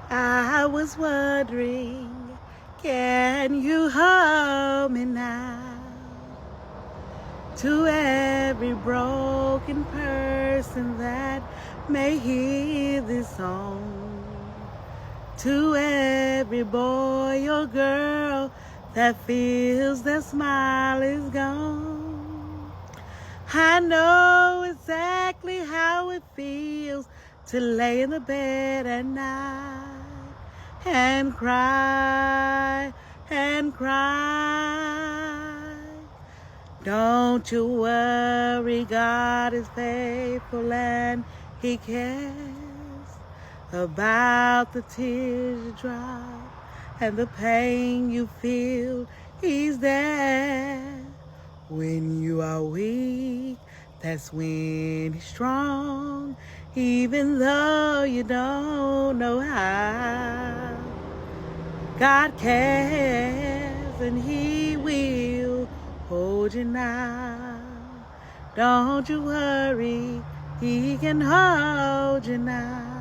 I was wondering, can you hold me now? To every broken person that may hear this song, to every boy or girl that feels their smile is gone, I know exactly how it feels to lay in the bed at night and cry and cry. Don't you worry, God is faithful and He cares about the tears you drop and the pain you feel. He's there. When you are weak, that's when He's strong, even though you don't know how. God cares and He will hold you now. Don't you worry, He can hold you now.